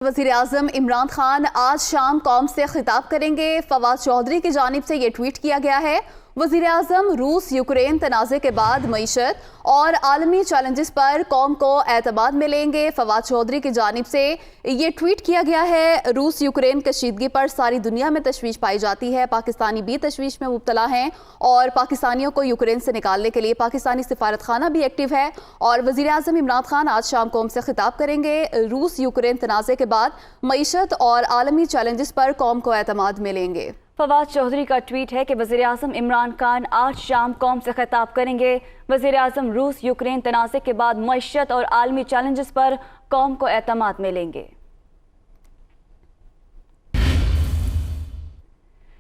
वज़ीर-ए-आज़म इमरान खान आज शाम कौम से खिताब करेंगे। फवाद चौधरी की जानिब से ये ट्वीट किया गया है। वज़ीर-ए-आज़म रूस यूक्रेन तनाज़े के बाद मईशत और आलमी चैलेंजेस पर कौम को एतमाद में लेंगे। फवाद चौधरी की जानिब से ये ट्वीट किया गया है। रूस यूक्रेन कशीदगी पर सारी दुनिया में तशवीश पाई जाती है। पाकिस्तानी भी तशवीश में मुब्तला हैं और पाकिस्तानियों को यूक्रेन से निकालने के लिए पाकिस्तानी सिफारत खाना भी एक्टिव है। और वज़ीर-ए-आज़म इमरान खान आज शाम कौम से खिताब करेंगे। रूस यूक्रेन तनाज़े के बाद मईशत और आलमी चैलेंजेस पर कौम को एतमाद में लेंगे। फवाद चौधरी का ट्वीट है कि वज़ीर-ए-आज़म इमरान खान आज शाम कौम से खिताब करेंगे। वज़ीर-ए-आज़म रूस यूक्रेन तनाज़े के बाद मईशत और आलमी चैलेंजेस पर कौम को एतमाद में लेंगे।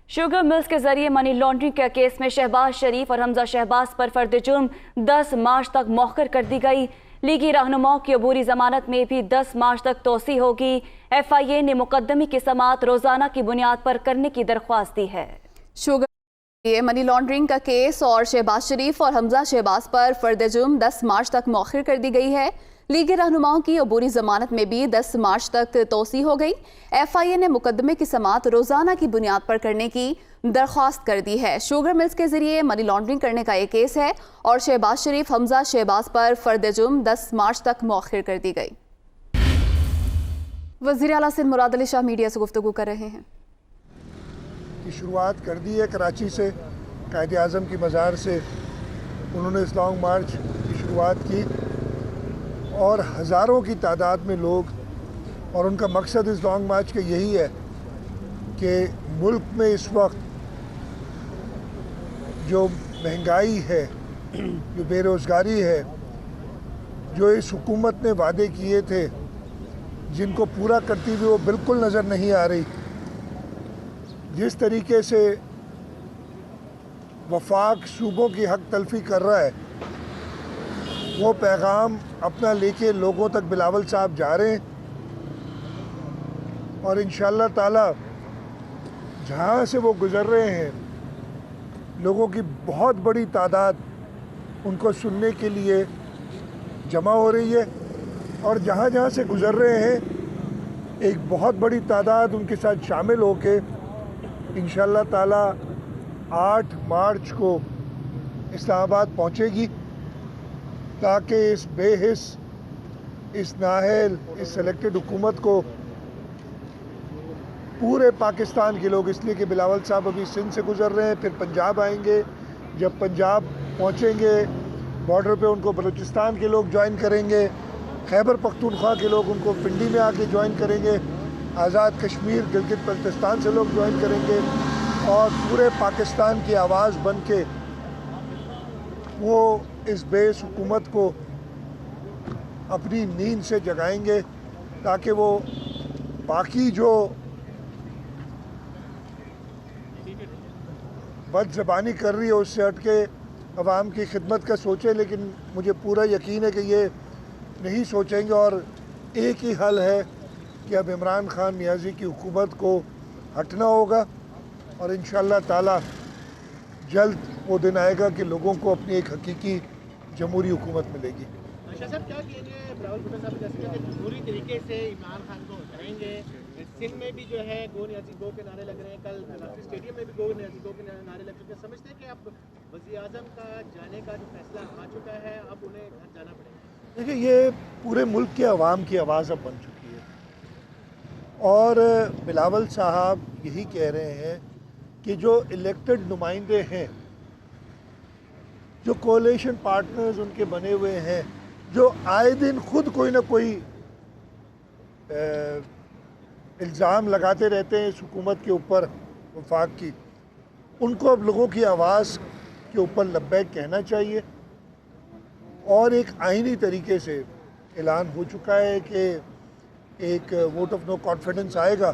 शुगर मिल्स के जरिए मनी लॉन्ड्रिंग के केस में शहबाज शरीफ और हमजा शहबाज पर फर्द जुर्म 10 मार्च तक मौखर कर दी गई। लीगी रहनुमाओं की अबूरी जमानत में भी 10 मार्च तक तोसी होगी। FIA ने मुकदमे की समाअत रोजाना की बुनियाद पर करने की दरख्वास्त दी है। शुगर मनी लॉन्ड्रिंग का केस और शहबाज शरीफ और हमजा शहबाज पर फर्द जुर्म 10 मार्च तक मौखर कर दी गई है। लीगी रहनुमाओं की अबूरी जमानत में भी 10 मार्च तक तोसी हो गई। FIA ने मुकदमे की समाअत रोजाना की बुनियाद पर करने की दरख्वास्त कर दी है। शुगर मिल्स के जरिए मनी लॉन्ड्रिंग करने का एक केस है और शहबाज शरीफ हमजा शहबाज पर फर्द जुर्म 10 मार्च तक मौखर कर दी गई। वज़ीर आला सिंध मुराद अली शाह मीडिया से गुफ्तगू कर रहे हैं। की शुरुआत कर दी है कराची से, कायदे आज़म की मज़ार से उन्होंने इस लॉन्ग मार्च की शुरुआत की और हज़ारों की तादाद में लोग, और उनका मकसद इस लॉन्ग मार्च का यही है कि मुल्क में इस वक्त जो महंगाई है, जो बेरोज़गारी है, जो इस हुकूमत ने वादे किए थे जिनको पूरा करती हुई वो बिल्कुल नज़र नहीं आ रही, जिस तरीके से वफाक सूबों की हक तलफी कर रहा है, वो पैगाम अपना लेके लोगों तक बिलावल साहब जा रहे हैं और इंशाअल्लाह ताला जहाँ से वो गुज़र रहे हैं लोगों की बहुत बड़ी तादाद उनको सुनने के लिए जमा हो रही है और जहाँ जहाँ से गुज़र रहे हैं एक बहुत बड़ी तादाद उनके साथ शामिल होके इंशाअल्लाह ताला 8 मार्च को इस्लामाबाद पहुँचेगी ताकि इस बेहिस, इस नाअहल, इस सेलेक्टेड हुकूमत को पूरे पाकिस्तान के लोग, इसलिए कि बिलावल साहब अभी सिंध से गुज़र रहे हैं, फिर पंजाब आएंगे, जब पंजाब पहुँचेंगे बॉर्डर पे उनको बलूचिस्तान के लोग ज्वाइन करेंगे, खैबर पख्तूनख्वा के लोग उनको पिंडी में आके ज्वाइन करेंगे, आज़ाद कश्मीर गिलगित बल्तिस्तान से लोग ज्वाइन करेंगे और पूरे पाकिस्तान की आवाज़ बन के वो इस बेस हुकूमत को अपनी नींद से जगाएंगे ताकि वो बाकी जो बदज़बानी कर रही है उससे हट के अवाम की खिदमत का सोचे। लेकिन मुझे पूरा यकीन है कि ये नहीं सोचेंगे और एक ही हल है कि अब इमरान खान नियाज़ी की हुकूमत को हटना होगा और इंशाअल्लाह ताला जल्द वो दिन आएगा कि लोगों को अपनी एक हकीकी जमहूरी हुकूमत मिलेगी। साहब क्या कहेंगे बिलावल भुट्टो साहब जैसे कि जमहूरी तरीके से इमरान खान को हटाएंगे? सिंध में भी जो है गो नियाज़ी गो के नारे लग रहे हैं, कल राष्ट्रीय स्टेडियम में भी गो नियाज़ी गो के नारे लग चुके हैं। समझते हैं कि अब वज़ीर-ए-आज़म का जाने का जो फैसला आ चुका है, अब उन्हें घर जाना पड़ेगा? देखिए, ये पूरे मुल्क के अवाम की आवाज़ अब बन चुकी है और बिलावल साहब यही कह रहे हैं कि जो इलेक्टेड नुमाइंदे हैं, जो कोalition पार्टनर्स उनके बने हुए हैं, जो आए दिन खुद कोई ना कोई इल्ज़ाम लगाते रहते हैं इस हुकूमत के ऊपर वफाक की, उनको अब लोगों की आवाज़ के ऊपर लब्बैक कहना चाहिए और एक आईनी तरीके से ऐलान हो चुका है कि एक वोट ऑफ नो कॉन्फिडेंस आएगा,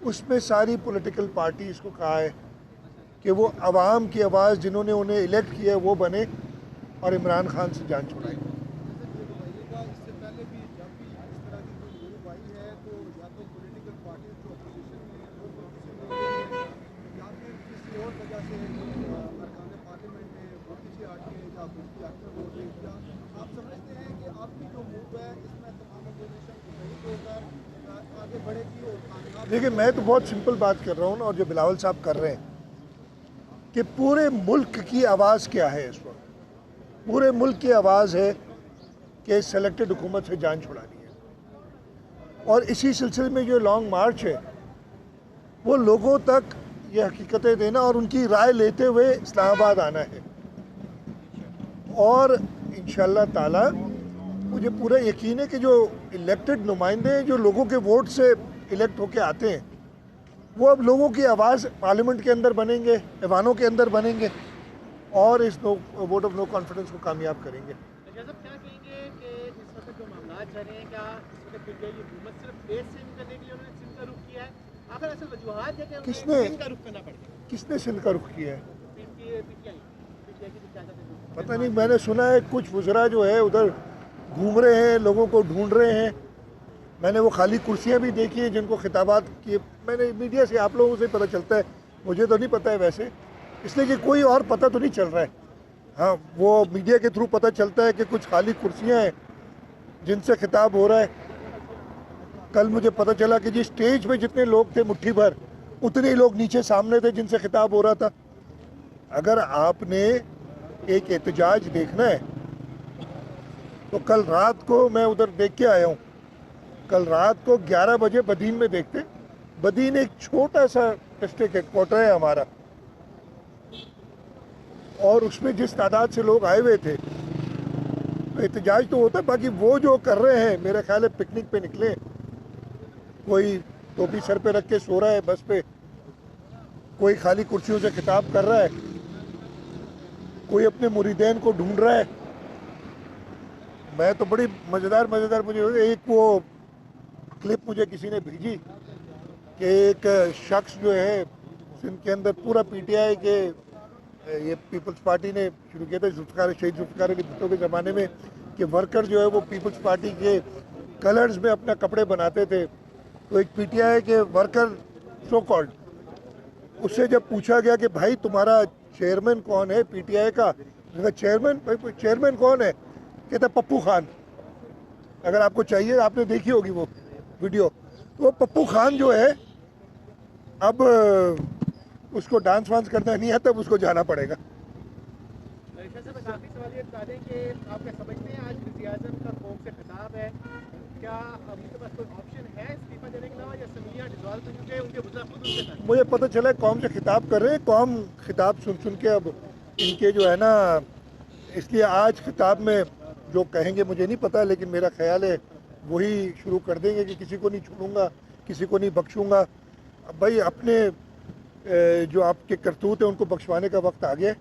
उसमें सारी पॉलिटिकल पार्टीज़ को कहा है कि वो आवाम की आवाज़ जिन्होंने उन्हें इलेक्ट किया है वो बने और इमरान खान से जान छुड़ाएं। आप समझते हैं कि आपकी जो मूव है इसमें तमाम बढ़ेगी और देखिए, मैं तो बहुत सिंपल बात कर रहा हूँ ना, और जो बिलावल साहब कर रहे हैं कि पूरे मुल्क की आवाज़ क्या है इस वक्त। पूरे मुल्क की आवाज़ है कि सेलेक्टेड हुकूमत से जान छुड़ानी है, और इसी सिलसिले में जो लॉन्ग मार्च है वो लोगों तक ये हकीकतें देना और उनकी राय लेते हुए इस्लामाबाद आना है। और इंशाअल्लाह ताला मुझे पूरा यकीन है कि जो इलेक्टेड नुमाइंदे जो लोगों के वोट से इलेक्ट होके आते हैं वो अब लोगों की आवाज़ पार्लियामेंट के अंदर बनेंगे, ऐवानों के अंदर बनेंगे और इस वोट ऑफ नो कॉन्फिडेंस को कामयाब करेंगे। जैसे क्या कहेंगे कि इस वक्त जो मामला चल रहे हैं, क्या इस वक्त पीटीआई हुकूमत सिर्फ देश से करने के लिए उन्होंने सिंध का रुख किया है? आखिर ऐसा वजूहात है कि किसने सिंध का रुख करना पड़ेगा? किसने सिंध का रुख किया है? पीटीआई की क़यादत है। पता नहीं, मैंने सुना है कुछ वज़रा जो है उधर घूम रहे हैं, लोगों को ढूंढ रहे हैं। मैंने वो खाली कुर्सियां भी देखी हैं जिनको खिताबात किए। मैंने मीडिया से, आप लोगों से पता चलता है, मुझे तो नहीं पता है वैसे, इसलिए कि कोई और पता तो नहीं चल रहा है। हाँ, वो मीडिया के थ्रू पता चलता है कि कुछ खाली कुर्सियां हैं जिनसे खिताब हो रहा है। कल मुझे पता चला कि जिस स्टेज पे जितने लोग थे मुट्ठी भर, उतने ही लोग नीचे सामने थे जिनसे खिताब हो रहा था। अगर आपने एक एहतजाज देखना है तो कल रात को मैं उधर देख के आया हूँ। कल रात को 11 बजे बदीन में देखते। बदीन एक छोटा सा डिस्ट्रिक्ट हेडक्वार्टर है हमारा, और उसमें जिस तादाद से लोग आए हुए थे तो एहतजाज तो होता है। बाकी वो जो कर रहे हैं, मेरा ख्याल है पिकनिक पे निकले, कोई टोपी सर पे रख के सो रहा है बस पे, कोई खाली कुर्सियों से खिताब कर रहा है, कोई अपने मुरीदैन को ढूंढ रहा है। मैं तो बड़ी मज़ेदार मुझे एक वो क्लिप मुझे किसी ने भेजी कि एक शख्स जो है सिंध के अंदर पूरा पीटीआई के, ये पीपल्स पार्टी ने शुरू किया था शहीद जुल्फ़िकार अली भुट्टो के ज़माने में, कि वर्कर जो है वो पीपल्स पार्टी के कलर्स में अपना कपड़े बनाते थे। तो एक पीटीआई के वर्कर सो कॉल्ड, उससे जब पूछा गया कि भाई तुम्हारा चेयरमैन कौन है पीटीआई का, चेयरमैन कौन है, कहता पप्पू खान। अगर आपको चाहिए, आपने देखी होगी वो वीडियो, तो वो पप्पू खान जो है अब उसको डांस वांस करना नहीं आता, अब उसको जाना पड़ेगा। काफी सवाल ये बता दें कि आप क्या समझते हैं आज वज़ीर-ए-आज़म का कौम से खिताब है, क्या अभी के पास कोई ऑप्शन है इस्तीफा देने के अलावा, या असम्बलियां डिसॉल्व कर चुके हैं, उनके वज़रा खुद उनके साथ? मुझे पता चला कौम से खिताब कर रहे हैं, कौम खिताब सुन के अब इनके जो है ना, इसलिए आज खिताब में जो कहेंगे मुझे नहीं पता, लेकिन मेरा ख्याल है वही शुरू कर देंगे कि किसी को नहीं छोड़ूंगा, किसी को नहीं बख्शूंगा। अब भाई अपने जो आपके करतूत हैं उनको बख्शवाने का वक्त आ गया है,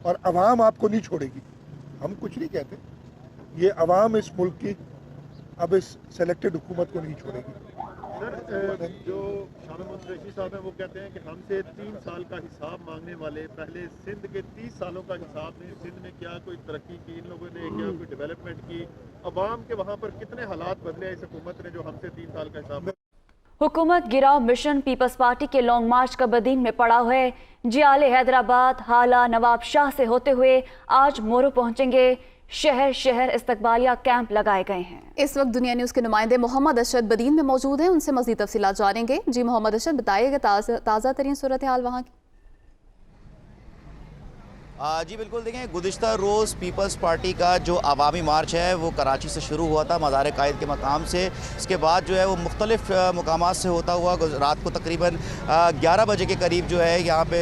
और अवाम आपको नहीं छोड़ेगी। हम कुछ नहीं कहते, ये अवाम इस मुल्क की अब इस सेलेक्टेड हुकूमत को नहीं छोड़ेगी। सर, जो शाह कुरैशी साहब हैं वो कहते हैं कि हमसे 3 साल का हिसाब मांगने वाले, पहले सिंध के 30 सालों का हिसाब ने, सिंध में क्या कोई तरक्की की इन लोगों ने, क्या कोई डेवलपमेंट की, अवाम के वहाँ पर कितने हालात बदले इस हुकूमत ने जो हमसे 3 साल का हिसाब। हुकूमत गिराव मिशन पीपल्स पार्टी के लॉन्ग मार्च का बदीन में पड़ा है। जियाले हैदराबाद, हाला, नवाब शाह से होते हुए आज मोरू पहुंचेंगे। शहर शहर इस्तकबालिया कैंप लगाए गए हैं। इस वक्त दुनिया न्यूज़ के नुमाइंदे मोहम्मद अशरद बदीन में मौजूद हैं, उनसे मज़ीद तफसीलात जानेंगे। जी मोहम्मद अशरद, बताइएगा ताज़ा तरीन सूरत हाल वहाँ की। जी बिल्कुल, देखें गुज़िश्ता रोज़ पीपल्स पार्टी का जो अवामी मार्च है वो कराची से शुरू हुआ था, मज़ार कायद के मकाम से। इसके बाद जो है वो मुख्तलिफ़ मकामात से होता हुआ रात को तकरीबन 11 बजे के करीब जो है यहाँ पे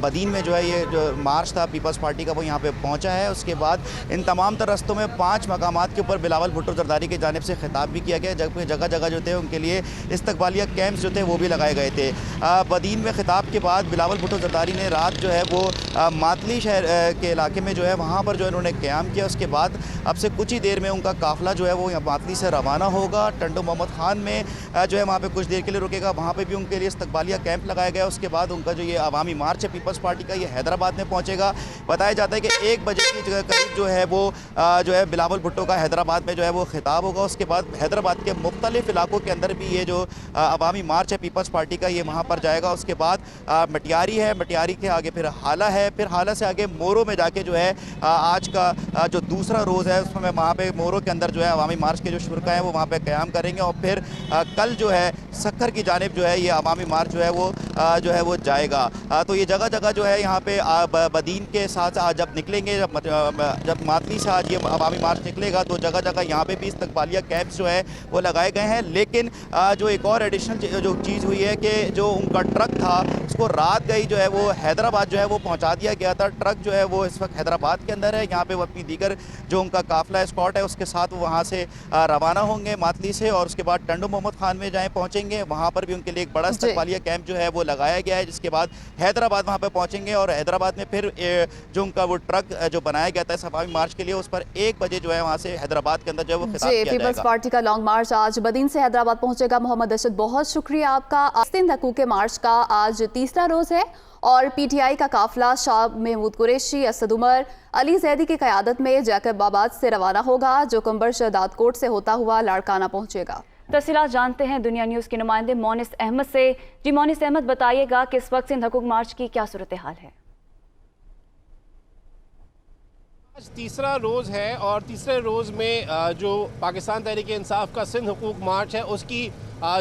बदीन में जो है ये जो मार्च था पीपल्स पार्टी का वो यहाँ पे पहुँचा है। उसके बाद इन तमाम तर रस्तों में 5 मकामात के ऊपर बिलावल भुट्टो जरदारी की जानिब से खिताब भी किया गया, जगह जगह जो थे उनके लिए इस्तकबालिया कैंप्स जो थे वो भी लगाए गए थे। बदीन में खिताब के बाद बिलावल भुट्टो जरदारी ने रात जो है वो मातली के इलाके में जो है वहाँ पर जो है उन्होंने क़याम किया। उसके बाद अब से कुछ ही देर में उनका काफ़िला जो है वो यहाँ मातली से रवाना होगा। टंडो मोहम्मद खान में जो है वहाँ पे कुछ देर के लिए रुकेगा, वहाँ पे भी उनके लिए इस्तकबालिया कैंप लगाया गया। उसके बाद उनका जो ये अवामी मार्च है पीपल्स पार्टी का, ये हैदराबाद में पहुँचेगा। बताया जाता है कि 1 बजे की करीब जो है वो जो है बिलावल भुट्टो का हैदराबाद में जो है वो खिताब होगा। उसके बाद हैदराबाद के मुख्तलिफ इलाकों के अंदर भी ये जो अवामी मार्च है पीपल्स पार्टी का ये वहाँ पर जाएगा। उसके बाद मटियारी है, मटियारी के आगे फिर हाला है, फिर हाला से आगे जाके मोरो में जाके जो है आज का जो दूसरा रोज़ है उसमें वहाँ पे मोरो के अंदर जो है अवामी मार्च के जो शुरा हैं वो वहाँ पे क़याम करेंगे और फिर कल जो है सक्खर की जानिब जो है ये अवामी मार्च जो है वो जाएगा। तो ये जगह जगह जो है यहाँ पे बदीन के साथ जब निकलेंगे जब मातली से आज ये अवामी मार्च निकलेगा तो जगह जगह यहाँ पे भी इस्तकबालिया कैंप्स जो है वो लगाए गए हैं। लेकिन जो एक और एडिशनल जो चीज़ हुई है कि जो उनका ट्रक था उसको रात गई जो है वो हैदराबाद जो है वो पहुँचा दिया गया था। ट्रक जो है वो इस वक्त हैदराबाद के अंदर है। यहाँ पे वो अपनी दीगर जो उनका काफिला स्कॉट है उसके साथ वो वहाँ से रवाना होंगे मातली से और उसके बाद टंडो मोहम्मद खान में पहुँचेंगे। वहाँ पर भी उनके लिए एक बड़ा इस्तकबालिया कैंप जो है वो लगाया गया है, जिसके बाद हैदराबाद वहाँ पे पहुँचेंगे और हैदराबाद में फिर जो उनका वो ट्रक जो बनाया गया था इस अवामी मार्च के लिए उस पर 1 बजे जो है वहाँ से हैदराबाद के अंदर जो है वो खिताब किया जाएगा। पीपल्स पार्टी का लॉन्ग मार्च आज बदीन से हैदराबाद पहुंचेगा। मोहम्मद अरशद, बहुत शुक्रिया आपका। सिंध हकूक़ के मार्च का आज तीसरा रोज़ है और पीटीआई का काफिला शाह महमूद कुरैशी, असद उमर, अली जैदी की क़यादत में जैकबाबाद से रवाना होगा, जो कंबर शहदाद कोट से होता हुआ लाड़काना पहुंचेगा। तफसीलात जानते हैं दुनिया न्यूज़ के नुमाइंदे मोनिस अहमद से। जी मोनिस अहमद, बताइएगा कि इस वक्त सिंध हकूक़ मार्च की क्या सूरत हाल है? आज तीसरा रोज़ है और तीसरे रोज़ में जो पाकिस्तान तहरीक-ए-इंसाफ का सिंध हकूक़ मार्च है उसकी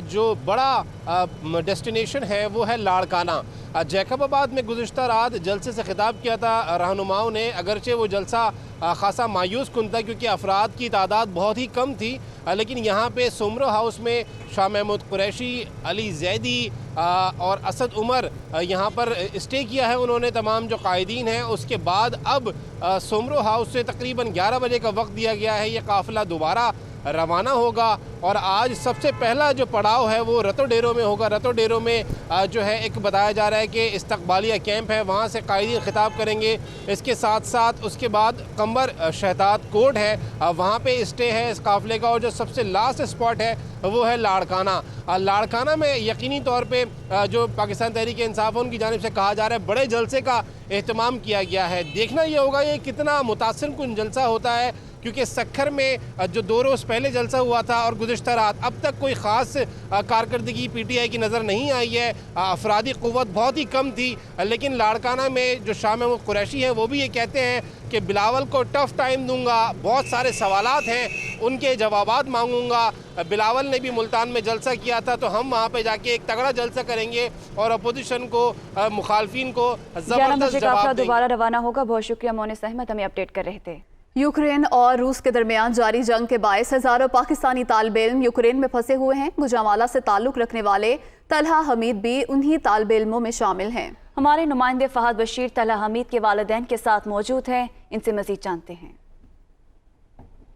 जो बड़ा डेस्टिनेशन है वो है लाड़काना। जैकबाबाद में गुज़िश्ता रात जलसे से खिताब किया था रहनुमाओं ने। अगरचे वो जलसा ख़ासा मायूस कुन था क्योंकि अफराद की तादाद बहुत ही कम थी, लेकिन यहाँ पे सुमरो हाउस में शाह महमूद कुरैशी, अली जैदी और असद उमर यहाँ पर स्टे किया है उन्होंने, तमाम जो कायदीन हैं। उसके बाद अब सुमरो हाउस से तकरीबन 11 बजे का वक्त दिया गया है। ये काफ़िला दोबारा रवाना होगा और आज सबसे पहला जो पड़ाव है वो रतो डेरो में होगा। रतो डेरो में जो है एक बताया जा रहा है कि इस्तकबालिया कैंप है, वहाँ से कायदीन खिताब करेंगे। इसके साथ साथ उसके बाद कंबर शहदाद कोट है, वहाँ पे स्टे है इस काफ़िले का। और जो सबसे लास्ट स्पॉट है वो है लाड़काना। लाड़काना में यकीनी तौर पे जो पाकिस्तान तहरीक-ए-इंसाफ उनकी जानिब से कहा जा रहा है बड़े जलसे का एहतमाम किया गया है। देखना ये होगा ये कितना मुतासिर कुन जलसा होता है, क्योंकि सक्खर में जो 2 रोज़ पहले जलसा हुआ था और गुज़िश्ता रात अब तक कोई ख़ास कारकर्दगी पीटीआई की नज़र नहीं आई है। अफरादी क़ुव्वत बहुत ही कम थी। लेकिन लाड़काना में जो शाह महमूद कुरैशी हैं वो भी ये कहते हैं कि बिलावल को टफ़ टाइम दूंगा, बहुत सारे सवालात हैं उनके जवाबात मांगूंगा। बिलावल ने भी मुल्तान में जलसा किया था तो हम वहाँ पे जाके एक तगड़ा जलसा करेंगे और अपोजिशन को मुखालफिन को ज़बरदस्त जवाब देंगे। दोबारा रवाना होगा। बहुत शुक्रिया मोनिस अहमद, हमें अपडेट कर रहे थे। यूक्रेन और रूस के दरमियान जारी जंग के बायस हजारों पाकिस्तानी तालिबे इल्म यूक्रेन में फंसे हुए हैं। गुजरांवाला से ताल्लुक रखने वाले तलहा हमीद भी उन्हीं तालिबे इल्मों में शामिल हैं। हमारे नुमाइंदे फहद बशीर तलहा हमीद के वालिदैन के साथ मौजूद हैं, इनसे मजीद जानते हैं।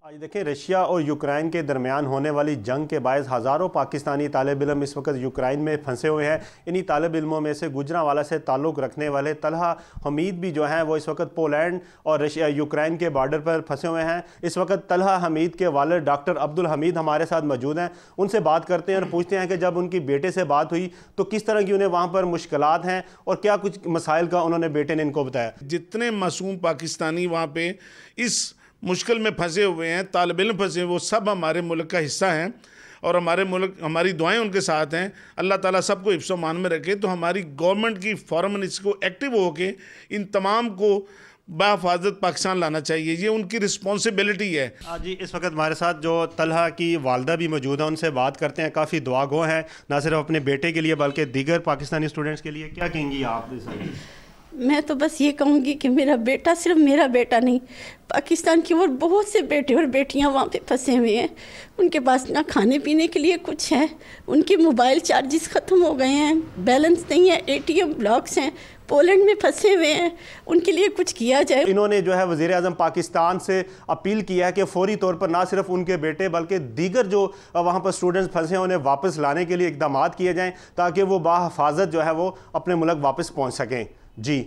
आज देखें, रशिया और यूक्रेन के दरमियान होने वाली जंग के बायस हज़ारों पाकिस्तानी तालिब इल्म इस वक्त यूक्रेन में फंसे हुए हैं। इन्हीं तालिब इल्मों में से गुजरांवाला से ताल्लुक़ रखने वाले तलहा हमीद भी जो हैं वो इस वक्त पोलैंड और रशिया यूक्रेन के बॉर्डर पर फंसे हुए हैं। इस वक्त तलहा हमीद के वालिद डॉक्टर अब्दुल हमीद हमारे साथ मौजूद हैं। उनसे बात करते हैं और पूछते हैं कि जब उनकी बेटे से बात हुई तो किस तरह की उन्हें वहाँ पर मुश्किलात हैं और क्या कुछ मसाइल का उन्होंने बेटे ने इनको बताया। जितने मासूम पाकिस्तानी वहाँ पे इस मुश्किल में फंसे हुए हैं, तालिब इल्म फंसे हुए, वो सब हमारे मुल्क का हिस्सा हैं और हमारे मुल्क, हमारी दुआएं उनके साथ हैं। अल्लाह ताला सबको हिफ्ज़ मान में रखे। तो हमारी गवर्नमेंट की फ़ौरन इसको एक्टिव होके इन तमाम को बाहिफाजत पाकिस्तान लाना चाहिए, ये उनकी रिस्पॉन्सिबिलिटी है। जी, इस वक्त हमारे साथ जो तलहा की वालदा भी मौजूद है, उनसे बात करते हैं। काफ़ी दुआ गो हैं, ना सिर्फ अपने बेटे के लिए बल्कि दीगर पाकिस्तानी स्टूडेंट्स के लिए। क्या कहेंगी आप? मैं तो बस ये कहूँगी कि मेरा बेटा सिर्फ मेरा बेटा नहीं, पाकिस्तान की और बहुत से बेटे और बेटियां वहाँ पे फंसे हुए हैं। उनके पास ना खाने पीने के लिए कुछ है, उनके मोबाइल चार्जेस ख़त्म हो गए हैं, बैलेंस नहीं है, ATM ब्लॉक्स हैं, पोलैंड में फंसे हुए हैं, उनके लिए कुछ किया जाए। इन्होंने जो है वज़ीर आज़म पाकिस्तान से अपील किया है कि फ़ौरी तौर पर ना सिर्फ उनके बेटे बल्कि दीगर जो वहाँ पर स्टूडेंट्स फंसे हैं उन्हें वापस लाने के लिए इक़दामात किए जाएँ ताकि वो बाहिफाजत जो है वो अपने मुल्क वापस पहुँच सकें। जी।